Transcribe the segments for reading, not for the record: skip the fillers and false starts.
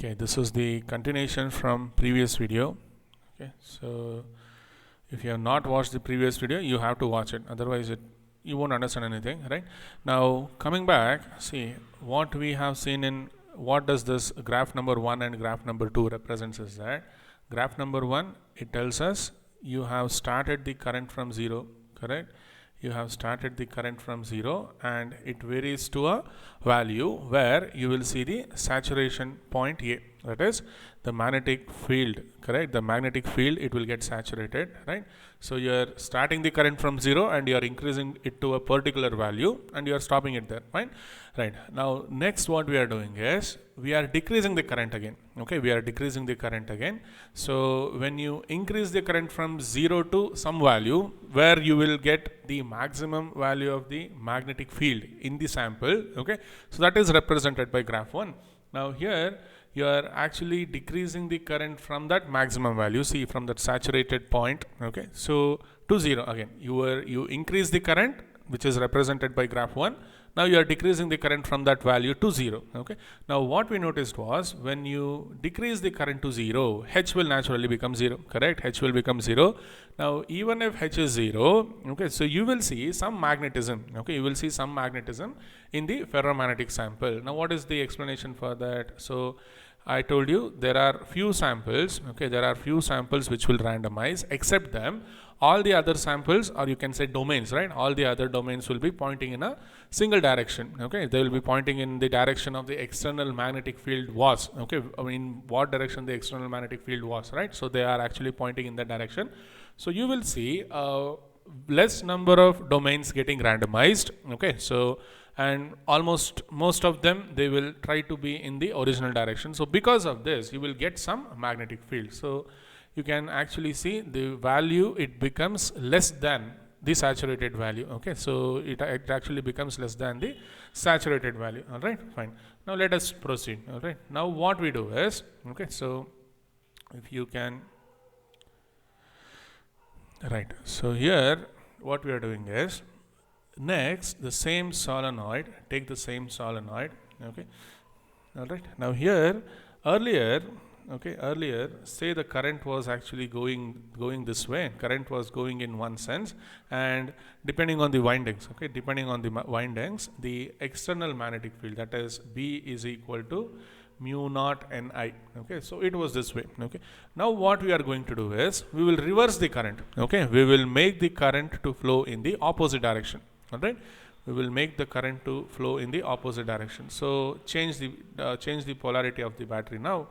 Okay, this is the continuation from previous video. Okay, so if you have not watched the previous video, you have to watch it, otherwise you won't understand anything, right? Now coming back, see what we have seen in what does this graph number 1 and graph number 2 represents is that graph number 1, it tells us you have started the current from 0, correct? You have started the current from 0 and it varies to a value where you will see the saturation point A, that is the magnetic field, correct? The magnetic field, it will get saturated, right? So you are starting the current from 0 and you are increasing it to a particular value and you are stopping it there, fine? Right. Now next what we are doing is we are decreasing the current again. Okay, we are decreasing the current again. So when you increase the current from 0 to some value where you will get the maximum value of the magnetic field in the sample, okay, so that is represented by graph 1. Now here you are actually decreasing the current from that maximum value, see, from that saturated point, okay, so to 0 again. You increase the current, which is represented by graph 1. Now you are decreasing the current from that value to 0. Okay. Now what we noticed was when you decrease the current to 0, H will naturally become 0. Correct? H will become 0. Now even if H is 0, okay, so you will see some magnetism. Okay, you will see some magnetism in the ferromagnetic sample. Now what is the explanation for that? So I told you there are few samples. Okay, there are few samples which will randomize. Except them, all the other samples, or you can say domains, right? All the other domains will be pointing in a single direction. Okay, they will be pointing in the direction of the external magnetic field was. Okay, I mean what direction the external magnetic field was, right? So they are actually pointing in that direction. So you will see less number of domains getting randomized. Okay, so and almost most of them, they will try to be in the original direction. So because of this, you will get some magnetic field. So you can actually see the value, it becomes less than the saturated value. Okay, so it actually becomes less than the saturated value. All right, fine. Now let us proceed. All right, now what we do is, okay, so if you can, right, so here what we are doing is, next the same solenoid, take the same solenoid. Okay, all right. Now here earlier, okay, earlier say the current was actually going this way, current was going in one sense, and depending on the windings, okay, depending on the windings, the external magnetic field, that is B is equal to mu naught Ni. Okay, so it was this way. Okay, now what we are going to do is we will reverse the current. Okay, we will make the current to flow in the opposite direction. All right, we will make the current to flow in the opposite direction. So change the polarity of the battery. Now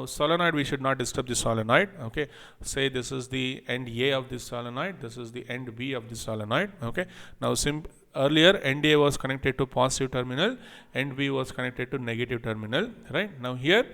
solenoid, we should not disturb the solenoid. Okay, say this is the end A of this solenoid, this is the end B of the solenoid. Okay, now earlier end A was connected to positive terminal, end B was connected to negative terminal, right? Now here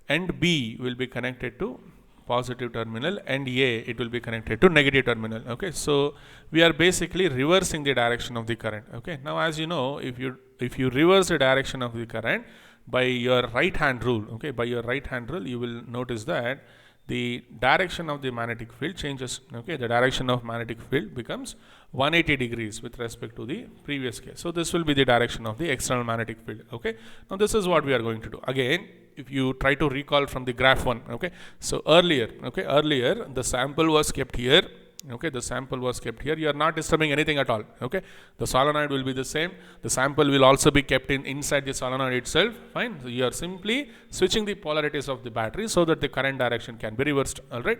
end B will be connected to positive terminal, and A, it will be connected to negative terminal. Okay, so we are basically reversing the direction of the current. Okay, now as you know, if you reverse the direction of the current by your right hand rule, okay, by your right hand rule, you will notice that the direction of the magnetic field changes. Okay, the direction of magnetic field becomes 180 degrees with respect to the previous case. So this will be the direction of the external magnetic field. Okay, now this is what we are going to do. Again, if you try to recall from the graph 1, okay, so earlier the sample was kept here. Okay, the sample was kept here. You are not disturbing anything at all. Okay, the solenoid will be the same. The sample will also be kept inside the solenoid itself. Fine. So you are simply switching the polarities of the battery so that the current direction can be reversed. All right,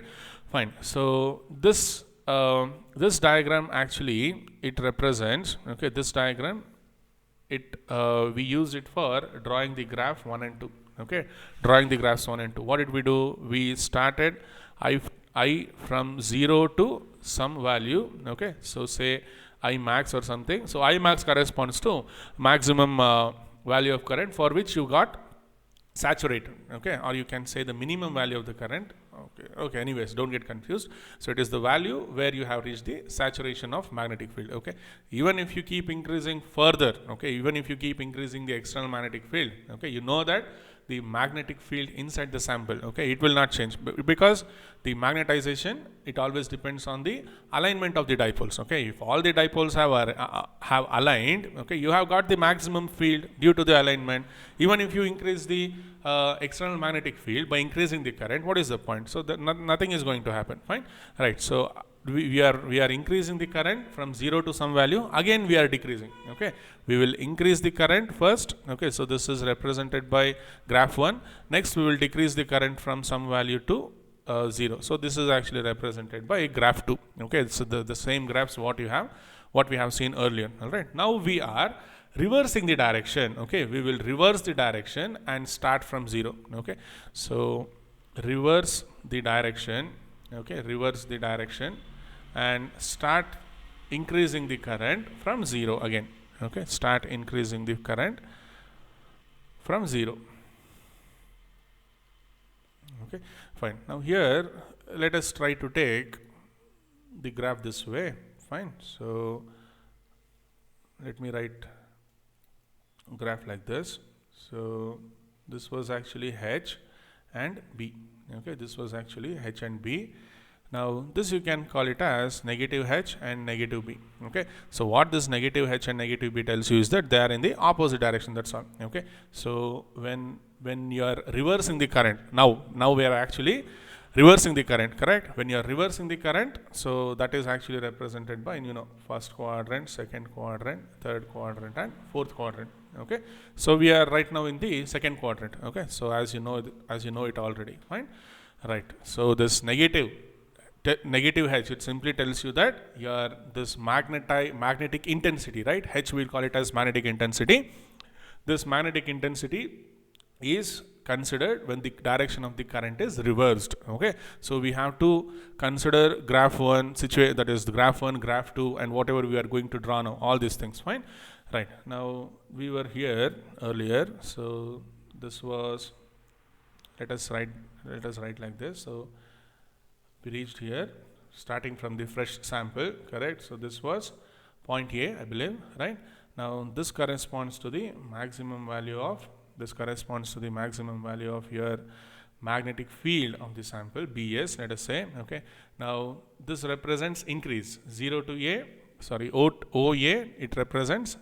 fine. So this diagram actually, it represents, okay, this diagram, we use it for drawing the graph 1 and 2. Okay, drawing the graphs 1 and 2. What did we do? We started I from 0 to some value. Okay, so say I max or something. So I max corresponds to maximum value of current for which you got saturated. Okay, or you can say the minimum value of the current. Okay, anyways, don't get confused. So it is the value where you have reached the saturation of magnetic field. Okay, even if you keep increasing further, okay, even if you keep increasing the external magnetic field, okay, you know that the magnetic field inside the sample. Okay, it will not change because the magnetization, it always depends on the alignment of the dipoles. Okay, if all the dipoles have aligned, okay, you have got the maximum field due to the alignment. Even if you increase the external magnetic field by increasing the current, what is the point? So nothing is going to happen. Fine, right? So we are increasing the current from 0 to some value, again we are decreasing. Okay, we will increase the current first. Okay, so this is represented by graph 1. Next we will decrease the current from some value to 0. So this is actually represented by graph 2. Okay, so the same graphs what we have seen earlier. All right, now we are reversing the direction. Okay, we will reverse the direction and start from 0. Okay, so reverse the direction. Okay, reverse the direction and start increasing the current from 0 again. Okay, start increasing the current from 0. Okay, fine. Now here let us try to take the graph this way. Fine. So let me write graph like this. So this was actually H and B. Okay, this was actually H and B. Now this you can call it as negative H and negative B. Okay, so what this negative H and negative B tells you is that they are in the opposite direction. That's all. Okay, so when you are reversing the current, now we are actually reversing the current, correct? When you are reversing the current, so that is actually represented by, you know, first quadrant, second quadrant, third quadrant and fourth quadrant. Okay, so we are right now in the second quadrant. Okay, so as you know it already. Fine, right? So this negative H, it simply tells you that your this magnetic intensity, right? H we'll call it as magnetic intensity. This magnetic intensity is considered when the direction of the current is reversed. Okay, so we have to consider graph 1 situation, that is the graph 1, graph 2 and whatever we are going to draw now, all these things. Fine, right? Now we were here earlier, so this was, let us write like this. So we reached here starting from the fresh sample, correct? So this was point A, I believe, right? Now this corresponds to the maximum value of your magnetic field of the sample, BS, let us say. Okay, now this represents increase 0 to A, sorry, OA, it represents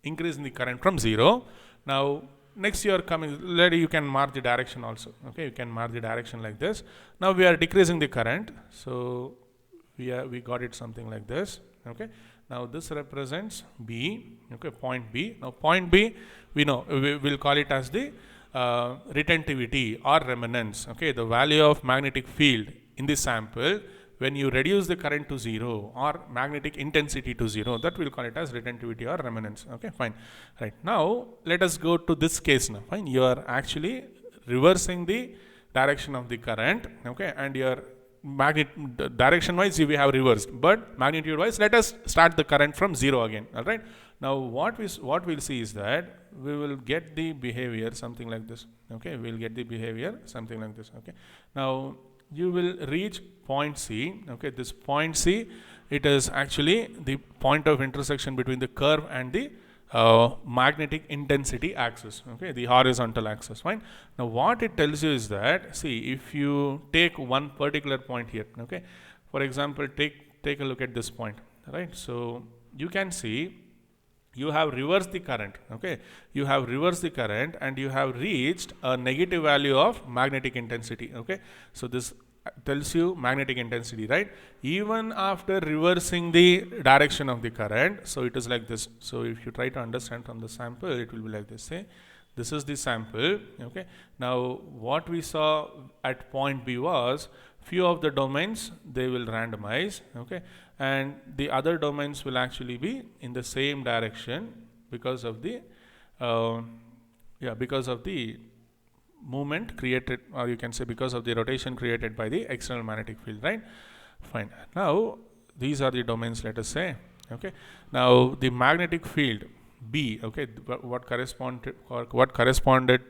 increase in the current from 0. Now next you are coming, you can mark the direction also. Okay, you can mark the direction like this. Now we are decreasing the current, so we got it something like this. Okay, now this represents B. Okay, point B. Now point B, we know we will call it as the retentivity or remanence. Okay, the value of magnetic field in the sample when you reduce the current to 0 or magnetic intensity to 0, that we'll call it as retentivity or remanence. Okay, fine. Right, now let us go to this case now. Fine, you are actually reversing the direction of the current. Okay, and your direction wise we have reversed, but magnitude wise let us start the current from 0 again. All right, now what we'll see is that we will get the behavior something like this. Okay, we'll get the behavior something like this. Okay, now you will reach point C. Okay, this point C, it is actually the point of intersection between the curve and the magnetic intensity axis. Okay, the horizontal axis. Fine. Now what it tells you is that, see, if you take one particular point here, okay, for example, take a look at this point, right? So you can see you have reversed the current. Okay, you have reversed the current and you have reached a negative value of magnetic intensity. Okay, so this tells you magnetic intensity, right? Even after reversing the direction of the current, so it is like this. So if you try to understand from the sample, it will be like this. Say this is the sample. Okay, now what we saw at point B was few of the domains they will randomize. Okay, and the other domains will actually be in the same direction because of the movement created, or you can say because of the rotation created by the external magnetic field, right? Fine. Now these are the domains, let us say. Okay, now the magnetic field B, okay, what corresponded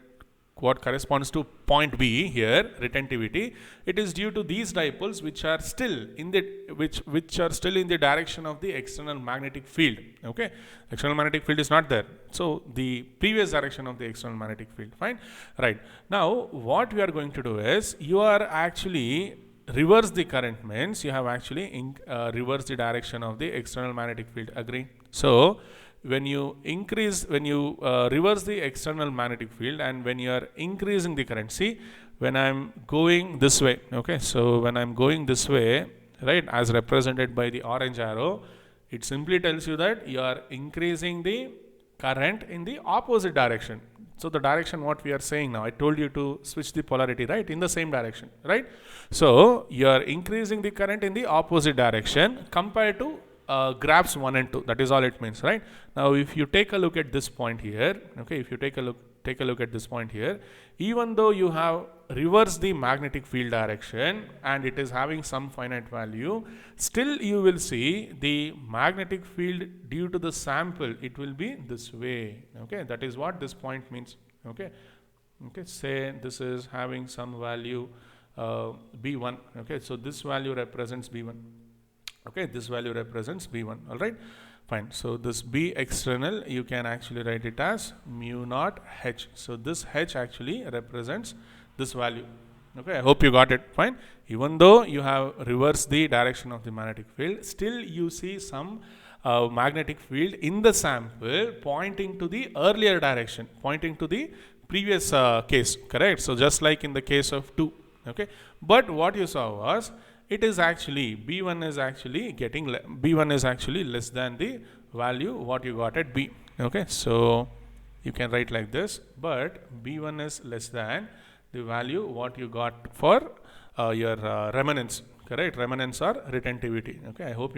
what corresponds to point B here, retentivity, it is due to these dipoles which are still in the which are still in the direction of the external magnetic field. Okay, external magnetic field is not there, so the previous direction of the external magnetic field. Fine, right. Now what we are going to do is, you are actually reverse the current, means you have actually reverse the direction of the external magnetic field. Agree? So when you reverse the external magnetic field, and when you are increasing the current, see, when I'm going this way, okay, so when I'm going this way, right, as represented by the orange arrow, it simply tells you that you are increasing the current in the opposite direction. So the direction what we are saying now, I told you to switch the polarity, right, in the same direction, right? So you are increasing the current in the opposite direction compared to graphs 1 and 2. That is all it means, right? Now if you take a look at this point here, okay, if you take a look at this point here, even though you have reversed the magnetic field direction and it is having some finite value, still you will see the magnetic field due to the sample, it will be this way. Okay, that is what this point means. Okay, say this is having some value B1. Okay, so this value represents B1. Okay, this value represents B1. All right, fine. So this B external, you can actually write it as mu naught H. So this H actually represents this value. Okay, I hope you got it. Fine. Even though you have reversed the direction of the magnetic field, still you see some magnetic field in the sample pointing to the earlier direction, pointing to the previous case. Correct? So just like in the case of 2. Okay, but what you saw was, it is actually B1 is actually B1 is actually less than the value what you got at B. Okay, so you can write like this, but B1 is less than the value what you got for your remanence. Correct? Remanence or retentivity. Okay, I hope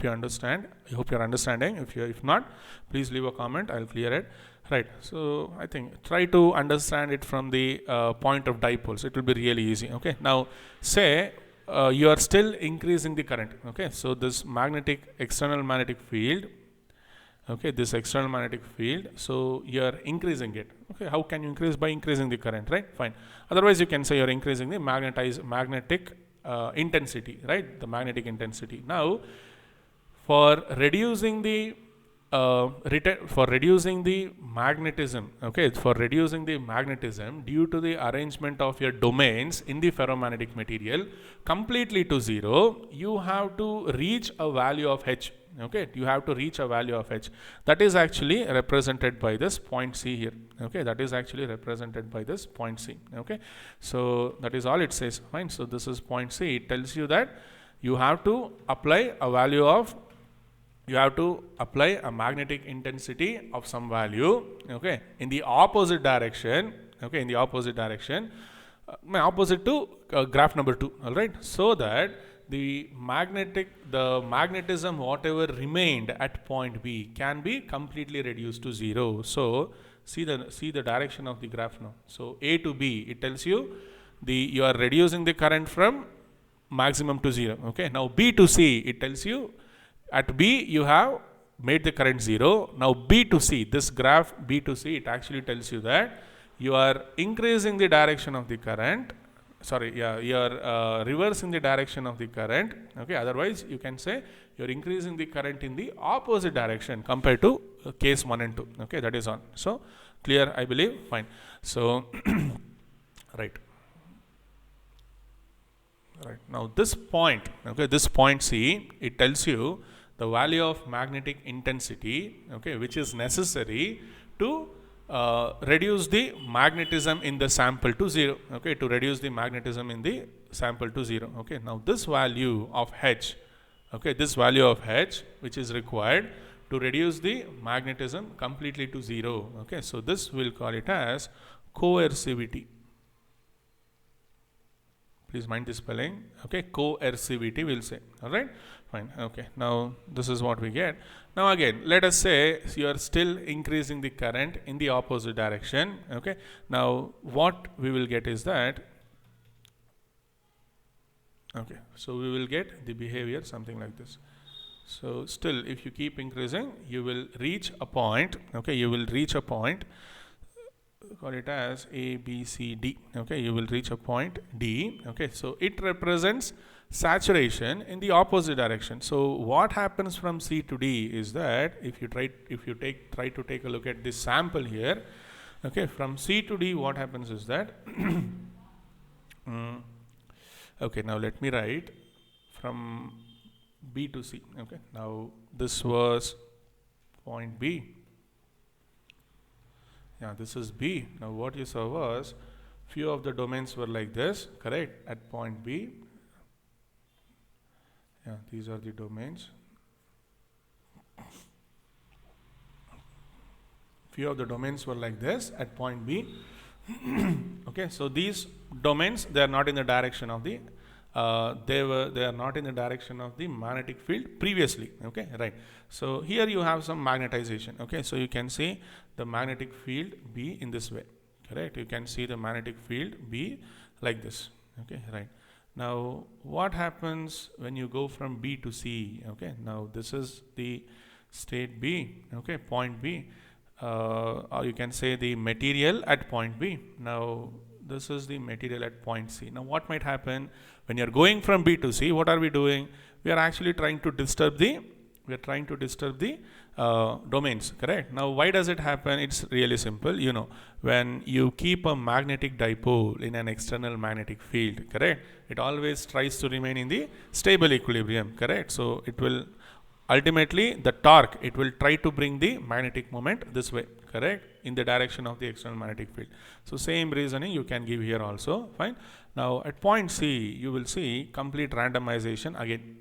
you understand. I hope you're understanding. If not, please leave a comment. I'll clear it. Right. So I think try to understand it from the point of dipoles. It will be really easy. Okay. Now say you are still increasing the current. Okay, so this external magnetic field, okay, this external magnetic field, so you are increasing it. Okay, how can you increase? By increasing the current, right? Fine. Otherwise you can say you are increasing the magnetic intensity, right? The magnetic intensity. Now for reducing the magnetism, okay, for reducing the magnetism due to the arrangement of your domains in the ferromagnetic material completely to 0, you have to reach a value of H. Okay, you have to reach a value of H. That is actually represented by this point C here. Okay, that is actually represented by this point C. Okay, so that is all it says. Fine. So this is point C. It tells you that you have to apply a value of a magnetic intensity of some value, okay, in the opposite direction, okay, in the opposite direction, opposite to graph number 2, all right, so that the magnetism whatever remained at point B can be completely reduced to 0. So see the direction of the graph now. So A to B, it tells you you are reducing the current from maximum to 0. Okay, now B to C, it tells you at B you have made the current 0. Now B to C, this graph B to C, it actually tells you that you are increasing the direction of the current. Sorry, yeah, you are reversing the direction of the current. Okay, otherwise you can say you are increasing the current in the opposite direction compared to case 1 and 2. Okay, that is on. So clear, I believe. Fine. So right. Now this point, okay, this point C, it tells you the value of magnetic intensity, okay, which is necessary to reduce the magnetism in the sample to 0. Okay, to reduce the magnetism in the sample to 0. Okay, now this value of H, okay, this value of H which is required to reduce the magnetism completely to 0. Okay, so this we'll call it as coercivity. Please mind the spelling. Okay, coercivity we'll say. All right, fine. Okay, now this is what we get. Now again, let us say you are still increasing the current in the opposite direction. Okay, now what we will get is that, okay, so we will get the behavior something like this. So still, if you keep increasing, you will reach a point. Okay, you will reach a point. call it as A, B, C, D. Okay, you will reach a point D. Okay, so it represents saturation in the opposite direction. So what happens from C to D is that if you try to take a look at this sample here, okay, from C to D, what happens is that okay, now let me write from B to C. Okay, now this was point B. Yeah, this is B. Now what you saw was few of the domains were like this, correct, at point B. Yeah, these are the domains. Few of the domains were like this at point B. Okay, so these domains, they are not in the direction of the they are not in the direction of the magnetic field previously. Okay, right. So here you have some magnetization. Okay, so you can see the magnetic field B in this way, correct. You can see the magnetic field B like this. Okay, right. Now what happens when you go from B to C? Okay, now this is the state B. Okay, point B, or you can say the material at point B. Now this is the material at point C. Now what might happen when you are going from B to C? What are we doing? We are actually trying to disturb the domains, correct. Now why does it happen? It's really simple. You know, when you keep a magnetic dipole in an external magnetic field, correct, it always tries to remain in the stable equilibrium, correct. So it will ultimately, the torque, it will try to bring the magnetic moment this way, correct, in the direction of the external magnetic field. So same reasoning you can give here also. Fine. Now at point C, you will see complete randomization again.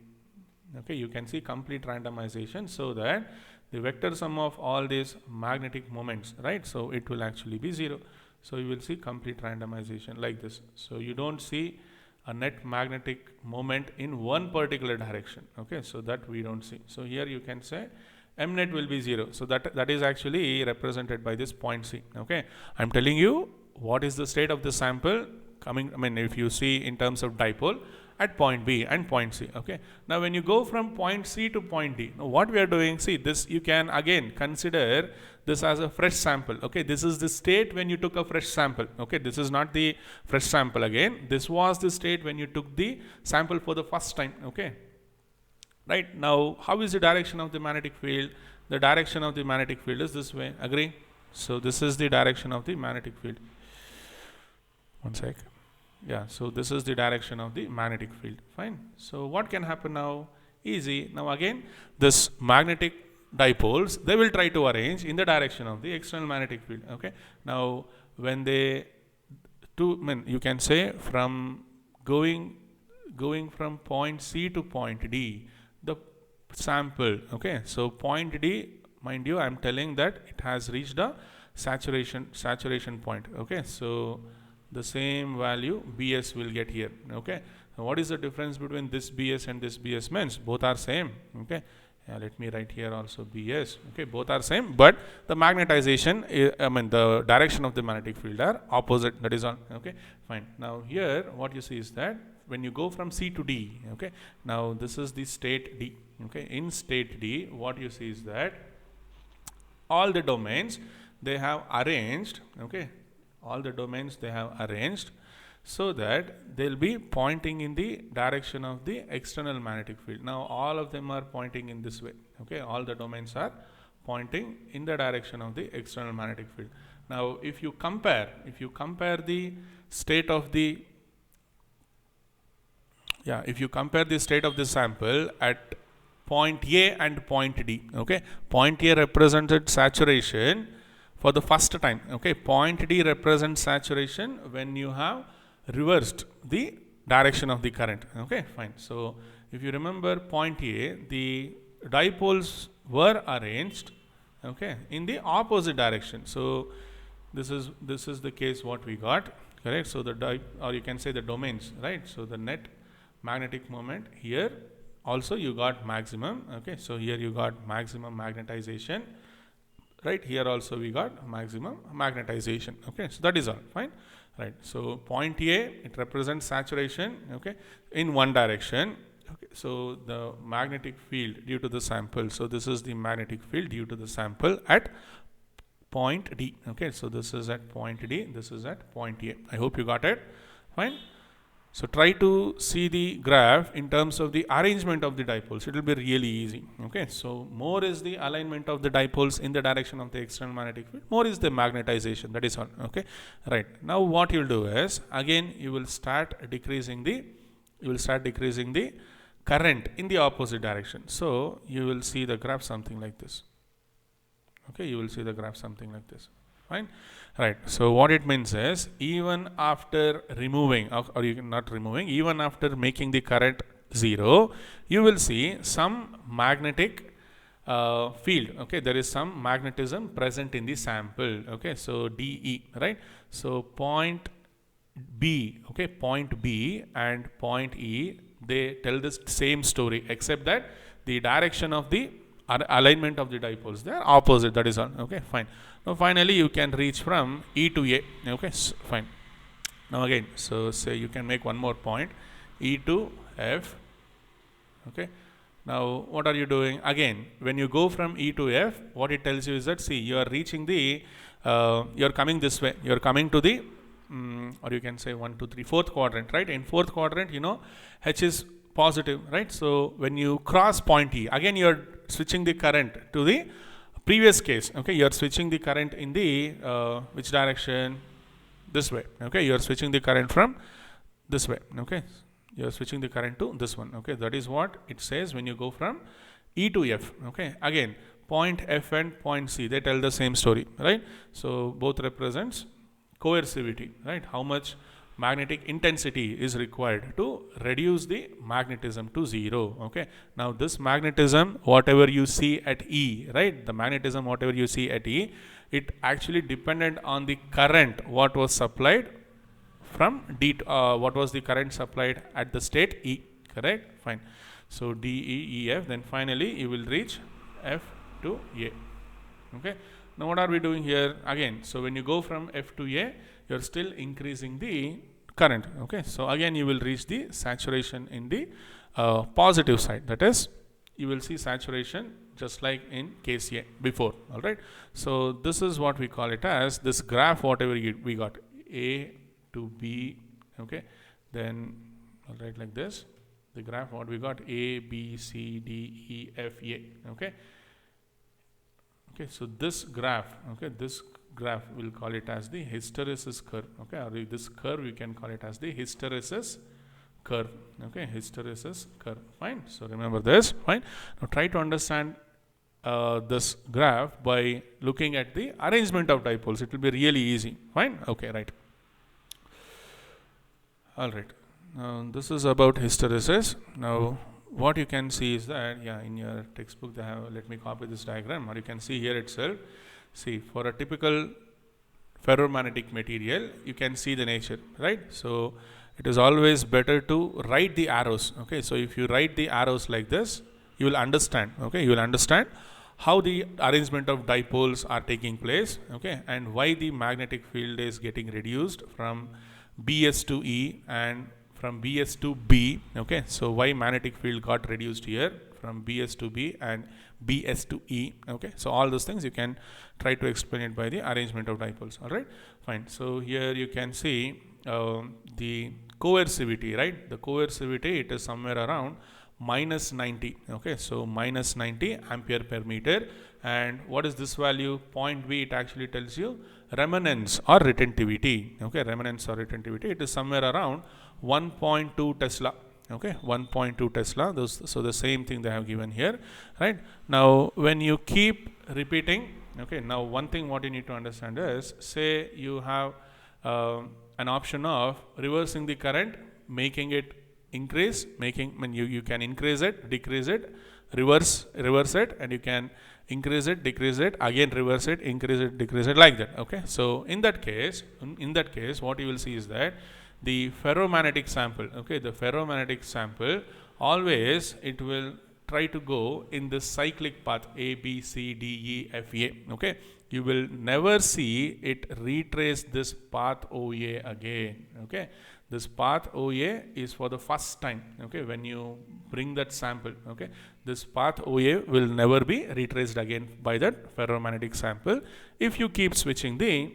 Okay, you can see complete randomization, so that the vector sum of all these magnetic moments, right, so it will actually be 0. So you will see complete randomization like this. So you don't see a net magnetic moment in one particular direction. Okay, so that we don't see. So here you can say M net will be 0. So that is actually represented by this point C. Okay, I'm telling you what is the state of the sample coming. I mean, if you see in terms of dipole at point B and point C. Okay, now when you go from point C to point D, now what we are doing, see this, you can again consider this as a fresh sample. Okay, this is the state when you took a fresh sample. Okay, this is not the fresh sample again. This was the state when you took the sample for the first time. Okay, right. Now how is the direction of the magnetic field? The direction of the magnetic field is this way. Agree? So this is the direction of the magnetic field. One sec. Yeah, so this is the direction of the magnetic field. Fine. So what can happen now? Easy. Now again, this magnetic dipoles, they will try to arrange in the direction of the external magnetic field. Okay, now when they you can say from going from point C to point D, the sample, okay, so point D, mind you, I am telling that it has reached a saturation point. Okay, so the same value Bs will get here. Okay, now what is the difference between this Bs and this Bs? Means both are same. Okay, let me write here also Bs. Okay, both are same, but the magnetization, I mean the direction of the magnetic field are opposite. That is all. Okay, fine. Now here what you see is that when you go from C to D, okay, now this is the state D. Okay, in state D, what you see is that all the domains they have arranged. Okay, all the domains they have arranged so that they'll be pointing in the direction of the external magnetic field. Now all of them are pointing in this way. Okay, all the domains are pointing in the direction of the external magnetic field. Now if you compare the state of the sample at point A and point D. Okay, point A represented saturation for the first time. Okay, point D represents saturation when you have reversed the direction of the current. Okay, fine. So if you remember point A, the dipoles were arranged, okay, in the opposite direction. So this is the case what we got, correct. So the or you can say the domains, right. So the net magnetic moment here also you got maximum. Okay, so here you got maximum magnetization. Right, here also we got maximum magnetization. Okay, so that is all fine. Right, so point A, it represents saturation, okay, in one direction. Okay, so the magnetic field due to the sample, so this is the magnetic field due to the sample at point D. Okay, so this is at point D, this is at point A. I hope you got it. Fine. So try to see the graph in terms of the arrangement of the dipoles. It will be really easy. Okay, so more is the alignment of the dipoles in the direction of the external magnetic field, more is the magnetization. That is all. Okay, right. Now what you'll do is, again you will start decreasing the current in the opposite direction. So you will see the graph something like this. Okay, you will see the graph something like this. Fine, right. So what it means is, even after removing, or you can not removing, even after making the current 0, you will see some magnetic field. Okay, there is some magnetism present in the sample. Okay, so DE, right? So point B, okay, point B and point E, they tell the same story, except that the direction of the alignment of the dipoles, they are opposite. That is all. Okay, fine. Now finally you can reach from E to A. Okay, so fine. Now again, so say you can make one more point, E to F. Okay, now what are you doing? Again, when you go from E to F, what it tells you is that, see, you are reaching the you are coming this way, you are coming to the or you can say 1, 2, 3, fourth quadrant, right? In fourth quadrant, you know, H is positive, right? So when you cross point E, again you are switching the current to the previous case. Okay, you are switching the current in the which direction? This way. Okay, you are switching the current from this way. Okay, you are switching the current to this one. Okay, that is what it says when you go from E to F. Okay, again point F and point C, they tell the same story, right? So both represents coercivity, right? How much magnetic intensity is required to reduce the magnetism to 0. Okay, now this magnetism, whatever you see at E, right, the magnetism whatever you see at E, it actually depended on the current what was supplied from D what was the current supplied at the state E, correct? Fine. So D, E, E, F, then finally you will reach F to A. Okay, now what are we doing here? Again, so when you go from F to A, you are still increasing the current. Okay, so again you will reach the saturation in the positive side. That is, you will see saturation just like in case A before. All right, so this is what we call it as this graph, whatever we got, A to B. Okay, then I'll write like this, the graph what we got, A, B, C, D, E, F, A. Okay, okay, so this graph, okay, this graph we'll call it as the hysteresis curve. Okay, or this curve you can call it as the hysteresis curve. Okay, hysteresis curve. Fine, so remember this. Fine, now try to understand this graph by looking at the arrangement of dipoles. It will be really easy. Fine, okay, right. All right, this is about hysteresis. Now what you can see is that, yeah, in your textbook they have, let me copy this diagram, or you can see here itself. See, for a typical ferromagnetic material, you can see the nature, right? So it is always better to write the arrows. Okay, so if you write the arrows like this, you will understand. Okay, you will understand how the arrangement of dipoles are taking place. Okay, and why the magnetic field is getting reduced from BS to E and from BS to B. Okay, so why magnetic field got reduced here from BS to B and BS to E. Okay, so all those things you can try to explain it by the arrangement of dipoles. All right, fine. So here you can see the coercivity, right? The coercivity, it is somewhere around minus 90. Okay, so minus 90 ampere per meter. And what is this value? Point B, it actually tells you remanence or retentivity. Okay, remanence or retentivity, it is somewhere around 1.2 Tesla. Okay, 1.2 Tesla. So the same thing they have given here, right? Now when you keep repeating, okay, now one thing what you need to understand is, say you have an option of reversing the current, making it increase, you can increase it, decrease it, reverse it, and you can increase it, decrease it, again reverse it, increase it, decrease it, like that. Okay, so in that case what you will see is that the ferromagnetic sample, okay, the ferromagnetic sample, always it will try to go in this cyclic path A, B, C, D, E, F, A. Okay, you will never see it retrace this path OA again. Okay, this path OA is for the first time. Okay, when you bring that sample, okay, this path OA will never be retraced again by that ferromagnetic sample if you keep switching the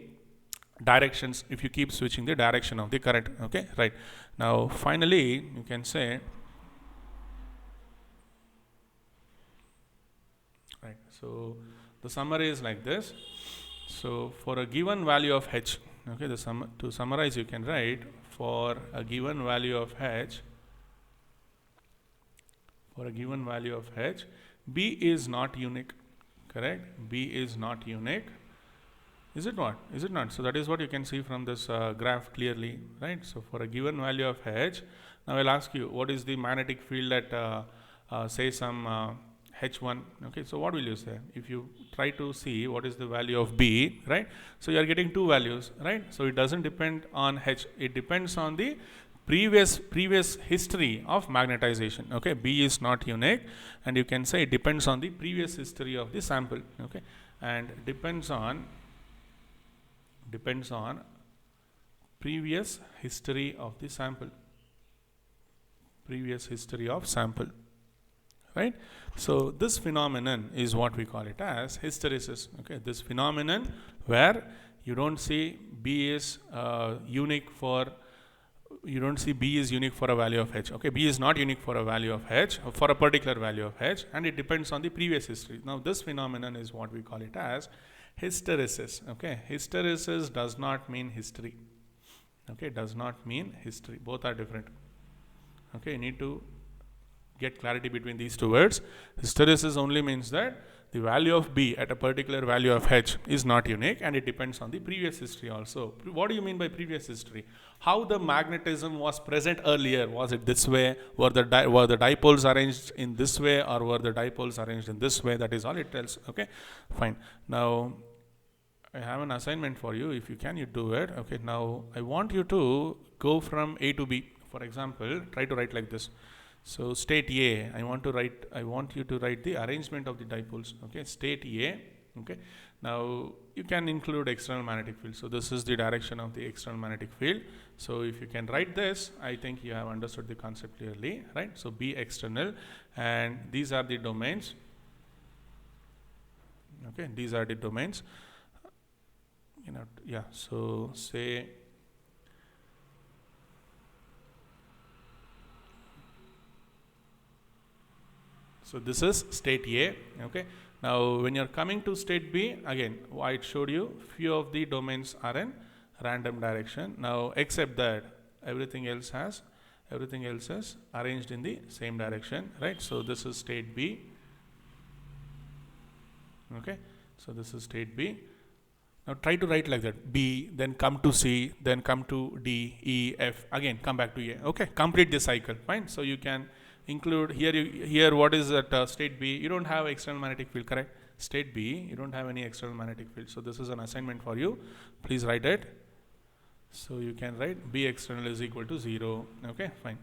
directions, if you keep switching the direction of the current. Okay, right. Now finally you can say, right, so the summary is like this. So for a given value of H, okay, to summarize you can write, for a given value of H, B is not unique, correct? B is not unique. Is it not? Is it not? So that is what you can see from this graph clearly, right? So for a given value of H, now I'll ask you, what is the magnetic field at say some H1? Okay, so what will you say if you try to see what is the value of B, right? So you are getting two values, right? So it doesn't depend on H, it depends on the previous history of magnetization. Okay, B is not unique, and you can say it depends on the previous history of the sample. Okay, and depends on previous history of the sample, right? So this phenomenon is what we call it as hysteresis. Okay, this phenomenon where you don't see B is unique for a value of H. Okay, B is not unique for a value of H, for a particular value of H, and it depends on the previous history. Now this phenomenon is what we call it as hysteresis. Okay, hysteresis does not mean history. Okay, does not mean history. Both are different. Okay, you need to get clarity between these two words. Hysteresis only means that the value of B at a particular value of H is not unique, and it depends on the previous history also. What do you mean by previous history? How the magnetism was present earlier. Was it this way? Were the dipoles arranged in this way, or were the dipoles arranged in this way? That is all it tells. Okay, fine. Now I have an assignment for you. If you can, you do it. Okay, now I want you to go from A to B. For example, try to write like this. So state A, I want you to write the arrangement of the dipoles. Okay, state A. Okay, now you can include external magnetic field. So this is the direction of the external magnetic field. So if you can write this, I think you have understood the concept clearly, right? So B external, and these are the domains. Okay, these are the domains. Yeah, so say so this is state A. Okay, now when you are coming to state B, again I showed you few of the domains are in random direction. Now except that everything else is arranged in the same direction, right? So this is state B. Okay, so this is state B. Now try to write like that: B, then come to C, then come to D, E, F, again come back to A. Okay, complete the cycle. Fine. So you can include here what is at state B? You don't have external magnetic field, correct? State B, you don't have any external magnetic field. So this is an assignment for you. Please write it. So you can write B external is equal to 0. Okay, fine.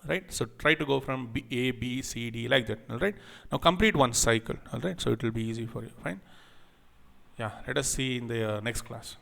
Right. So try to go from A, B, C, D like that. All right. Now complete one cycle. All right. So it will be easy for you. Fine. Yeah, let us see in the next class.